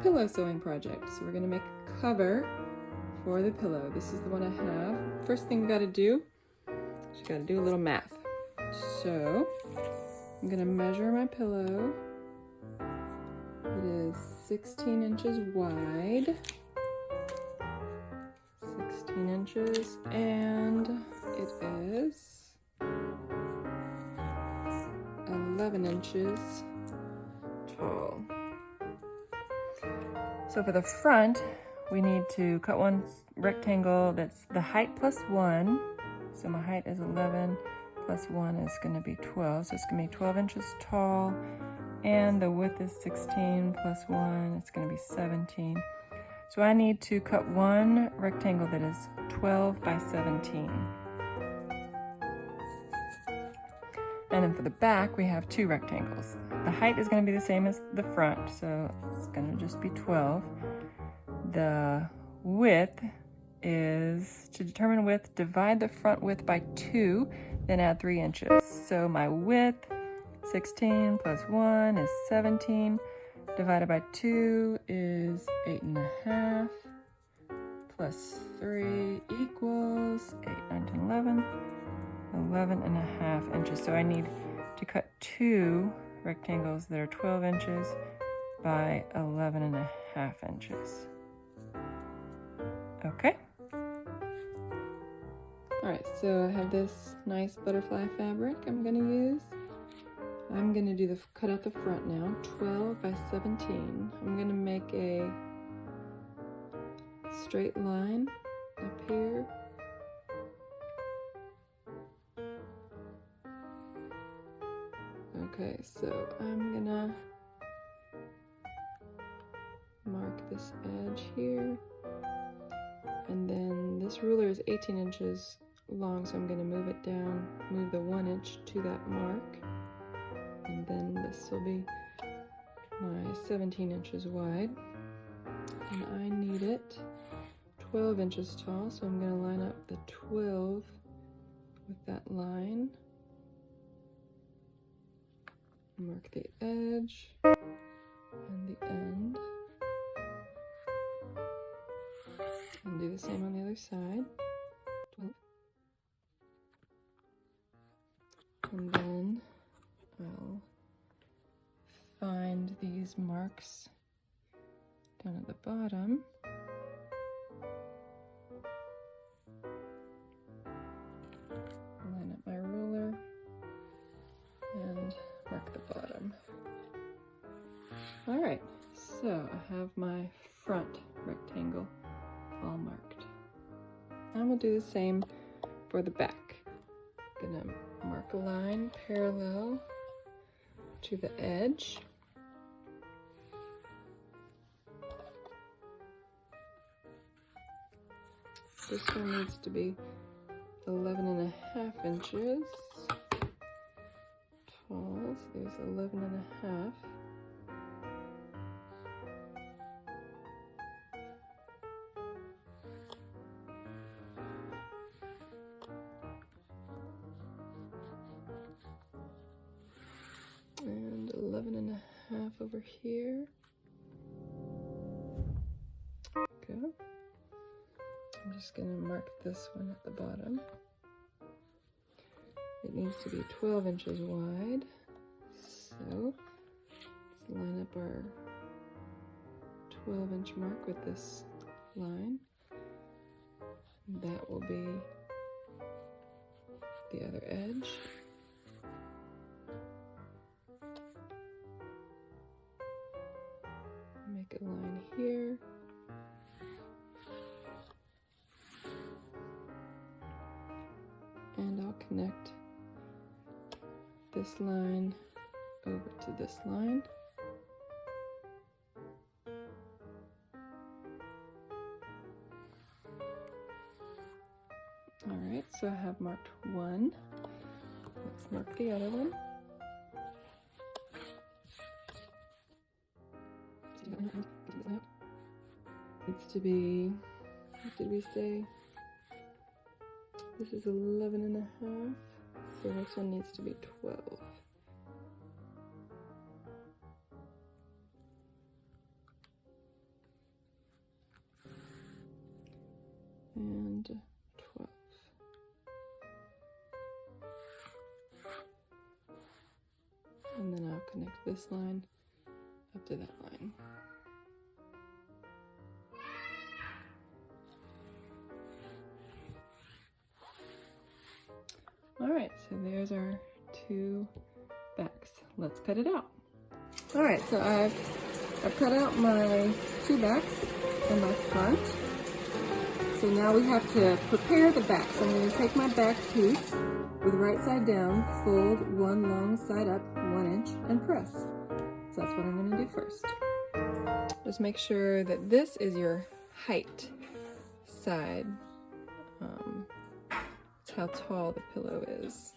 pillow sewing project. So we're gonna make a cover for the pillow. This is the one I have. First thing we gotta do is you gotta do a little math. So I'm gonna measure my pillow. It is 16 inches wide, 16 inches, and it is 11 inches tall. So for the front, we need to cut one rectangle that's the height plus 1. So my height is 11 plus 1 is going to be 12. So it's going to be 12 inches tall. And the width is 16 plus 1. It's going to be 17. So I need to cut one rectangle that is 12 by 17. And then for the back, we have two rectangles. The height is going to be the same as the front, so it's going to just be 12. The width is, to determine width, divide the front width by 2, then add 3 inches. So my width, 16 plus 1 is 17, divided by 2 is 8.5, plus 3 equals 8, 9, 10, 11. 11.5 inches. So I need to cut two rectangles that are 12 inches by 11.5 inches. Okay. All right, so I have this nice butterfly fabric I'm gonna use. I'm gonna do the cut out the front now, 12 by 17. I'm gonna make a straight line up here. Okay, so I'm gonna mark this edge here, and then this ruler is 18 inches long, so I'm gonna move it down, move the 1 inch to that mark, and then this will be my 17 inches wide, and I need it 12 inches tall, so I'm gonna line up the 12 with that line. Mark the edge and the end, and do the same on the other side. 12. And then I'll find these marks down at the bottom. Line up my ruler and mark the bottom. All right, so I have my front rectangle all marked. And we'll do the same for the back. I'm gonna mark a line parallel to the edge. This one needs to be 11.5 inches tall, so there's 11.5. And 11.5 over here. Go. I'm just gonna mark this one at the bottom. It needs to be 12 inches wide. So let's line up our 12-inch mark with this line. That will be the other edge. Make a line here. And I'll connect this line over to this line. All right, so I have marked one. Let's mark the other one. Needs to be, what did we say? This is 11.5, so this one needs to be 12. and 12. And then I'll connect this line up to that line. All right, so there's our 2 backs. Let's cut it out. All right, so I've cut out my 2 backs and my front. So now we have to prepare the back. So I'm going to take my back piece with right side down, fold one long side up 1 inch, and press. So that's what I'm going to do first. Just make sure that this is your height side. It's how tall the pillow is.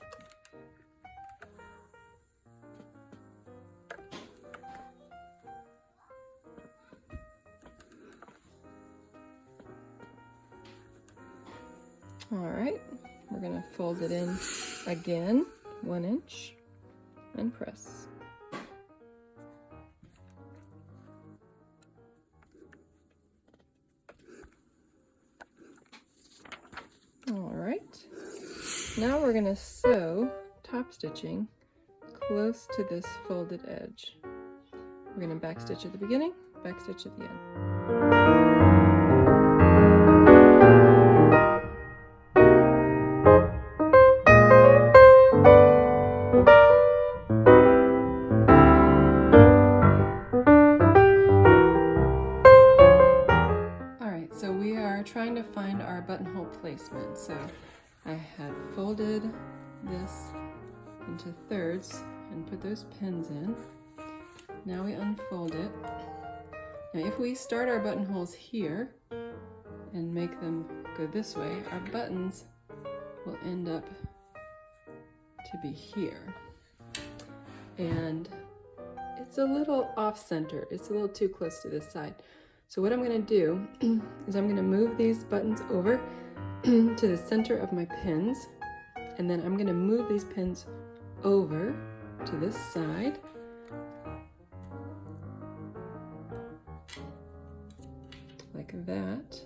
All right, we're going to fold it in again, 1 inch, and press. All right, now we're going to sew top stitching close to this folded edge. We're going to backstitch at the beginning, backstitch at the end. Trying to find our buttonhole placement. So I had folded this into thirds and put those pins in. Now we unfold it. Now if we start our buttonholes here and make them go this way, our buttons will end up to be here. And it's a little off-center. It's a little too close to this side. So what I'm going to do is I'm going to move these buttons over to the center of my pins, and then I'm going to move these pins over to this side. Like that.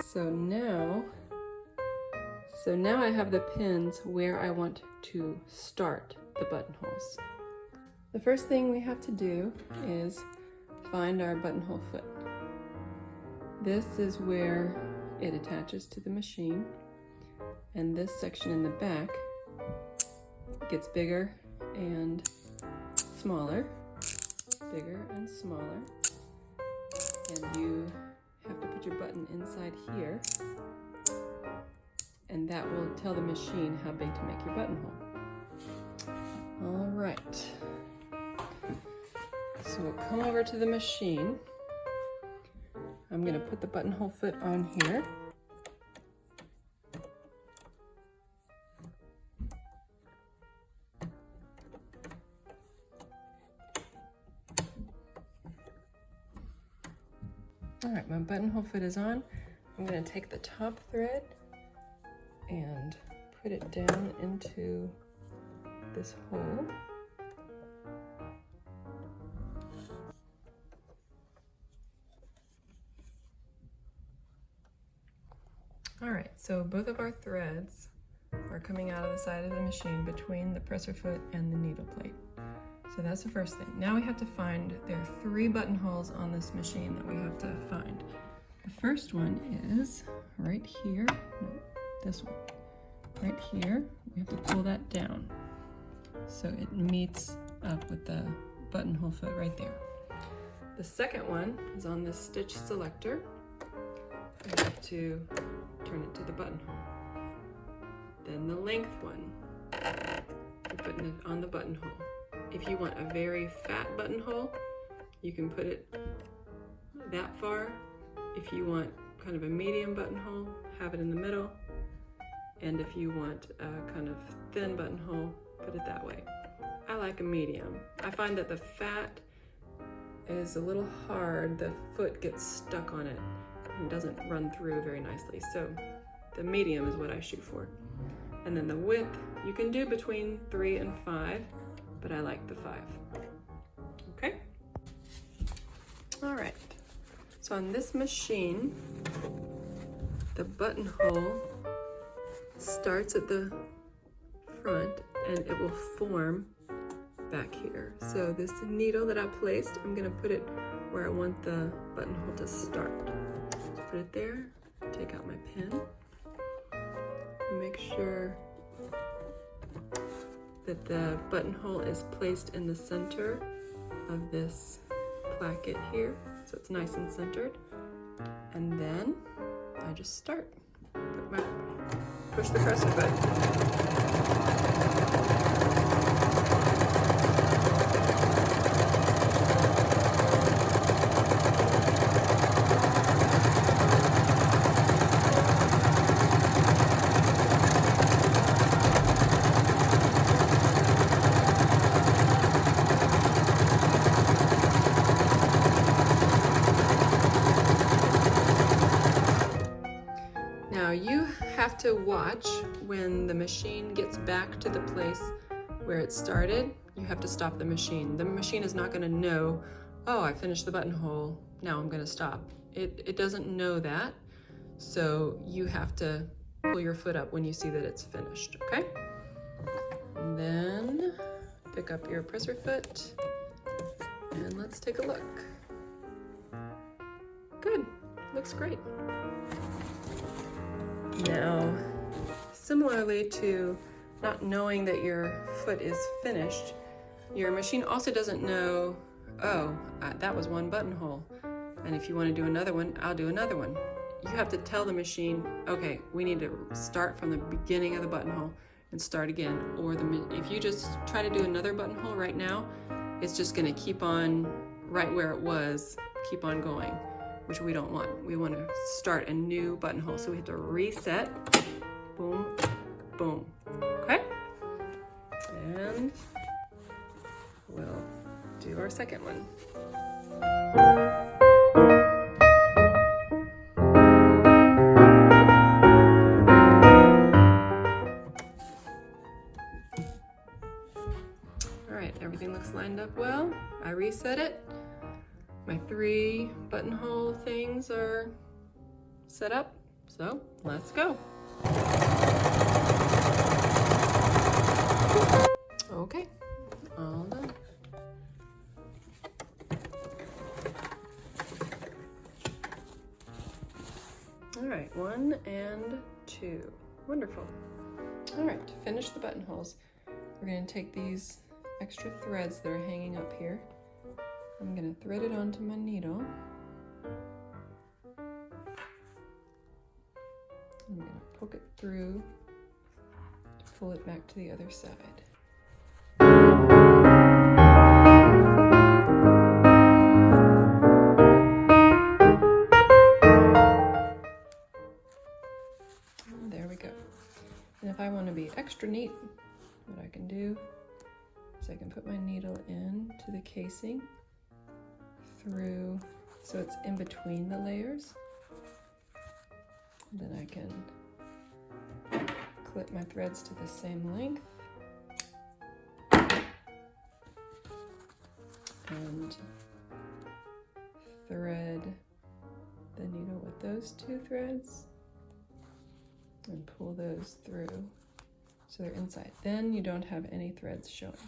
So now I have the pins where I want to start the buttonholes. The first thing we have to do is find our buttonhole foot. This is where it attaches to the machine, and this section in the back gets bigger and smaller, bigger and smaller, and you have to put your button inside here, and that will tell the machine how big to make your buttonhole. All right. So we'll come over to the machine. I'm going to put the buttonhole foot on here. All right, my buttonhole foot is on. I'm going to take the top thread and put it down into this hole. All right, so both of our threads are coming out of the side of the machine between the presser foot and the needle plate. So that's the first thing. Now we have to find, there are 3 buttonholes on this machine that we have to find. The first one is right here, no, this one. Right here, we have to pull that down so it meets up with the buttonhole foot right there. The second one is on this stitch selector. We have to turn it to the buttonhole. Then the length one, we're putting it on the buttonhole. If you want a very fat buttonhole, you can put it that far. If you want kind of a medium buttonhole, have it in the middle. And if you want a kind of thin buttonhole, put it that way. I like a medium. I find that the fat is a little hard. The foot gets stuck on it and doesn't run through very nicely. So the medium is what I shoot for. And then the width, you can do between 3 and 5, but I like the 5. Okay? All right. So on this machine, the buttonhole starts at the front and it will form back here. So this needle that I placed, I'm gonna put it where I want the buttonhole to start. So put it there, take out my pin, make sure that the buttonhole is placed in the center of this placket here, so it's nice and centered. And then I just start. Push the presser button. Now you have to watch when the machine gets back to the place where it started. You have to stop the machine. The machine is not going to know, oh, I finished the buttonhole, now I'm going to stop. It doesn't know that, so you have to pull your foot up when you see that it's finished, okay? And then pick up your presser foot and let's take a look. Good, looks great. Now, similarly to not knowing that your foot is finished, your machine also doesn't know, oh, that was one buttonhole, and if you want to do another one, I'll do another one. You have to tell the machine, okay, we need to start from the beginning of the buttonhole and start again. Or if you just try to do another buttonhole right now, it's just going to keep on right where it was, keep on going, which we don't want. We want to start a new buttonhole. So we have to reset, boom, boom, okay? And we'll do our second one. All right, everything looks lined up well. I reset it. My 3 buttonhole things are set up, so let's go. Okay, all done. All right, 1 and 2. Wonderful. All right, to finish the buttonholes, we're going to take these extra threads that are hanging up here. I'm going to thread it onto my needle. I'm going to poke it through to pull it back to the other side. There we go. And if I want to be extra neat, what I can do is I can put my needle into the casing through, so it's in between the layers. Then I can clip my threads to the same length and thread the needle with those 2 threads and pull those through so they're inside. Then you don't have any threads showing.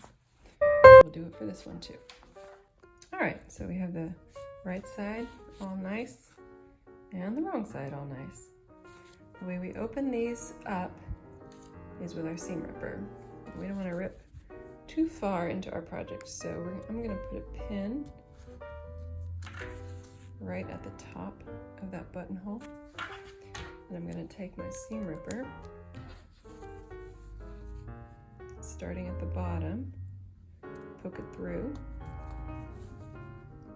We'll do it for this one too. All right, so we have the right side all nice and the wrong side all nice. The way we open these up is with our seam ripper. We don't want to rip too far into our project, so I'm going to put a pin right at the top of that buttonhole. And I'm going to take my seam ripper, starting at the bottom, poke it through,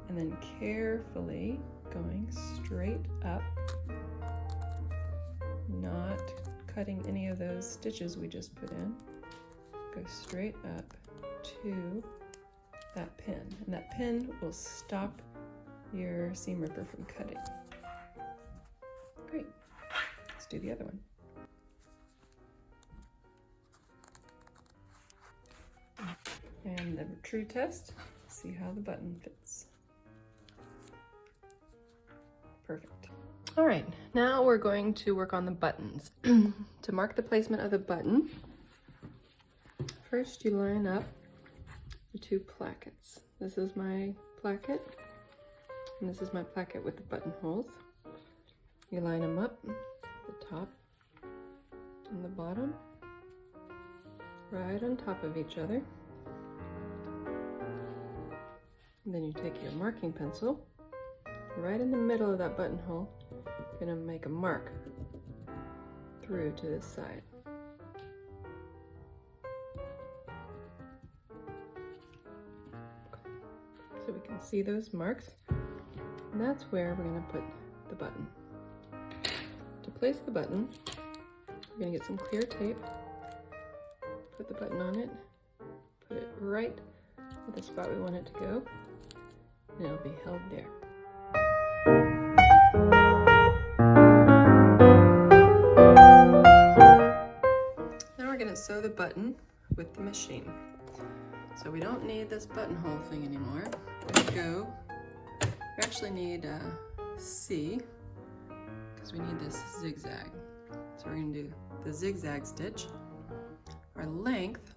and then carefully going straight up, not cutting any of those stitches we just put in. Go straight up to that pin, and that pin will stop your seam ripper from cutting. Great. Let's do the other one. And the true test, see how the button fits. Perfect. All right, now we're going to work on the buttons. To mark the placement of the button, first you line up the two plackets. This is my placket, and this is my placket with the buttonholes. You line them up, the top and the bottom, right on top of each other. And then you take your marking pencil, right in the middle of that buttonhole, you're going to make a mark through to this side. So we can see those marks, and that's where we're going to put the button. To place the button, we're going to get some clear tape, put the button on it, put it right at the spot we want it to go, and it'll be held there. Now we're going to sew the button with the machine. So we don't need this buttonhole thing anymore. We actually need a C, because we need this zigzag. So we're going to do the zigzag stitch. Our length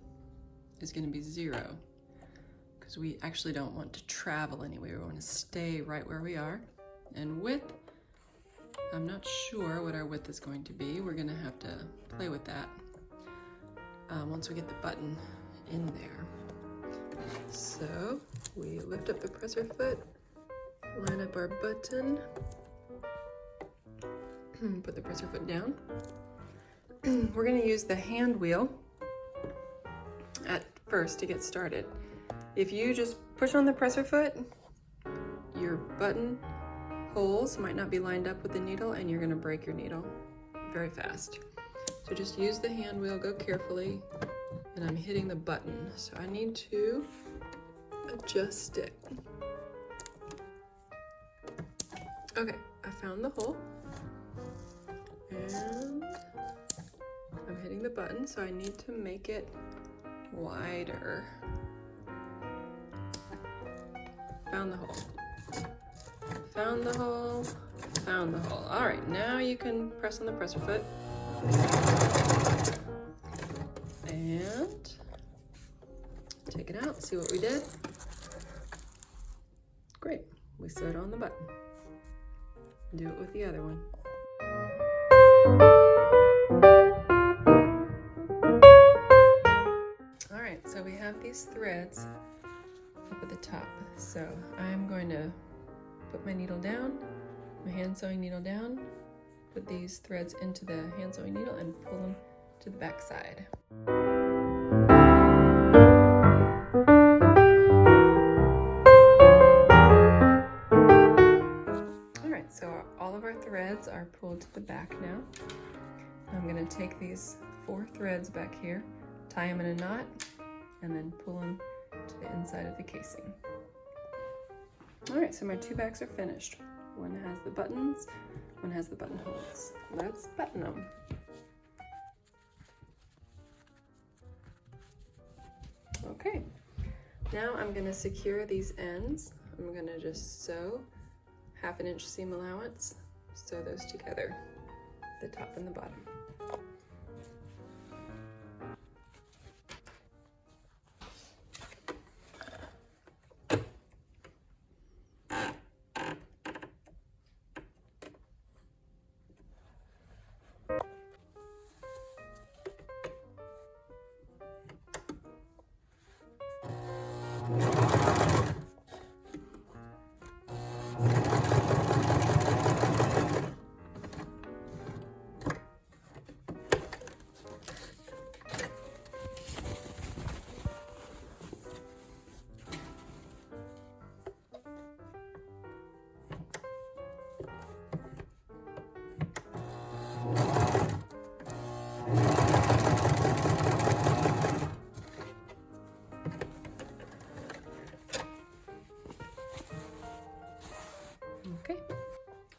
is going to be 0, because we actually don't want to travel anywhere. We want to stay right where we are. And width, I'm not sure what our width is going to be. We're going to have to play with that once we get the button in there. So we lift up the presser foot, line up our button, put the presser foot down. We're going to use the hand wheel at first to get started. If you just push on the presser foot, your button holes might not be lined up with the needle, and you're going to break your needle very fast. So just use the hand wheel, go carefully, and I'm hitting the button. So I need to adjust it. Okay, I found the hole, and I'm hitting the button, so I need to make it wider. Found the hole. Found the hole. Found the hole. All right, now you can press on the presser foot. And take it out, see what we did. Great, we sewed on the button. Do it with the other one. All right, so we have these threads up at the top. So I'm going to put my needle down, my hand sewing needle down, put these threads into the hand sewing needle and pull them to the back side. Alright, so all of our threads are pulled to the back now. I'm going to take these 4 threads back here, tie them in a knot, and then pull them to the inside of the casing. Alright, so my 2 backs are finished. One has the buttons, one has the buttonholes. Let's button them. Okay, now I'm going to secure these ends. I'm going to just sew 1/2 inch seam allowance, sew those together, the top and the bottom.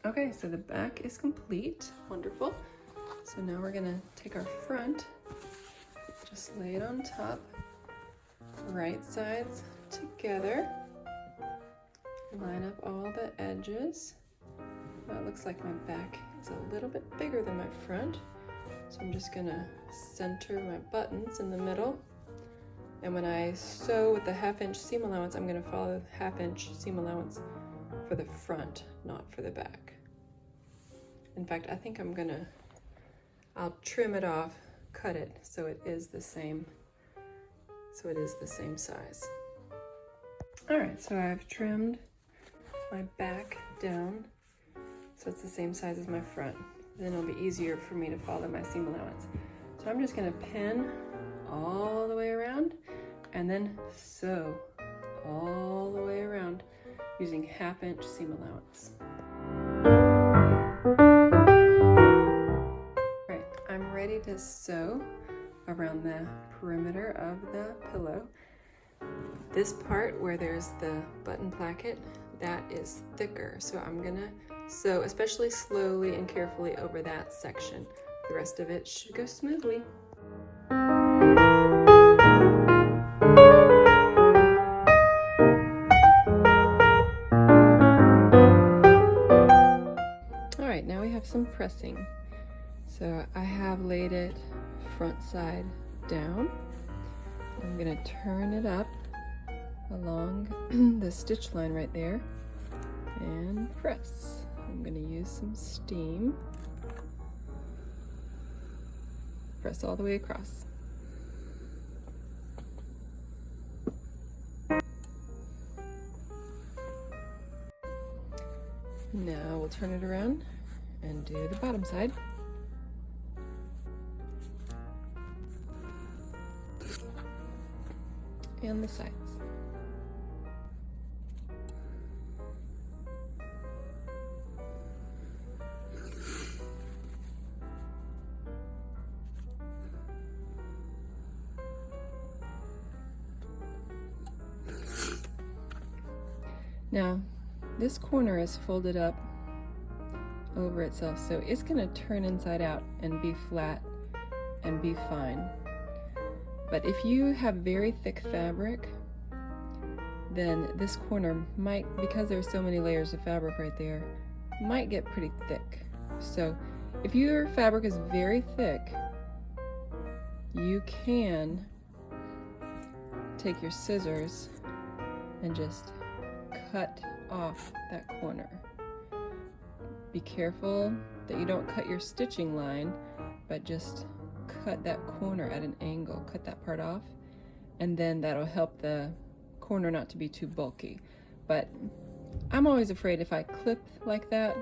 Okay, so the back is complete. Wonderful. So now we're gonna take our front, just lay it on top, right sides together, line up all the edges Now it looks like my back is a little bit bigger than my front. So I'm just gonna center my buttons in the middle. And when I sew with the 1/2 inch seam allowance, I'm gonna follow the 1/2 inch seam allowance for the front, not for the back. In fact, I think I'll trim it off, cut it so it is the same size. All right, so I've trimmed my back down so it's the same size as my front. Then it'll be easier for me to follow my seam allowance. So I'm just gonna pin all the way around and then sew all the way around using 1/2 inch seam allowance. All right, I'm ready to sew around the perimeter of the pillow. This part where there's the button placket, that is thicker, so I'm gonna sew especially slowly and carefully over that section. The rest of it should go smoothly. All right, now we have some pressing. So I have laid it front side down. I'm gonna turn it up along the stitch line right there and press. I'm gonna use some steam. Press all the way across. Now we'll turn it around and do the bottom side. And the sides. Now, this corner is folded up over itself, so it's going to turn inside out and be flat and be fine. But if you have very thick fabric, then this corner might, because there's so many layers of fabric right there, might get pretty thick. So if your fabric is very thick, you can take your scissors and just cut off that corner. Be careful that you don't cut your stitching line, but just cut that corner at an angle, cut that part off, and then that'll help the corner not to be too bulky. But I'm always afraid if I clip like that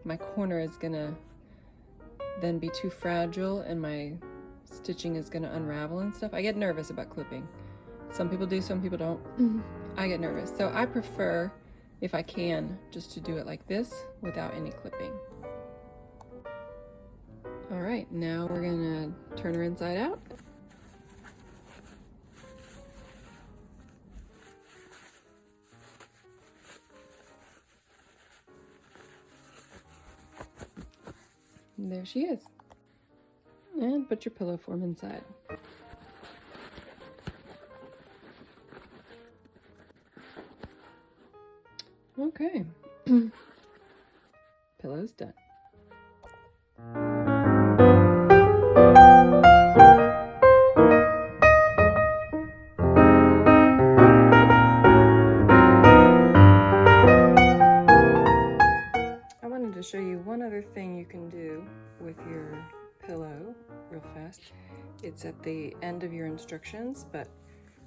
my corner is gonna then be too fragile and my stitching is gonna unravel and stuff. I get nervous about clipping. Some people do, some people don't. I get nervous. So I prefer, if I can, just to do it like this without any clipping. All right, now we're gonna turn her inside out. And there she is. And put your pillow form inside. Okay, pillow's done. I wanted to show you one other thing you can do with your pillow real fast. It's at the end of your instructions, but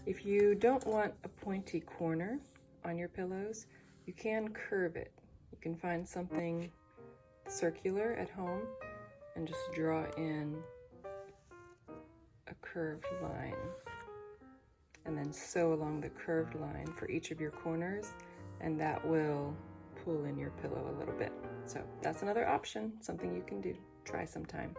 if you don't want a pointy corner on your pillows, you can curve it. You can find something circular at home and just draw in a curved line. And then sew along the curved line for each of your corners, and that will pull in your pillow a little bit. So that's another option, something you can do. Try sometime.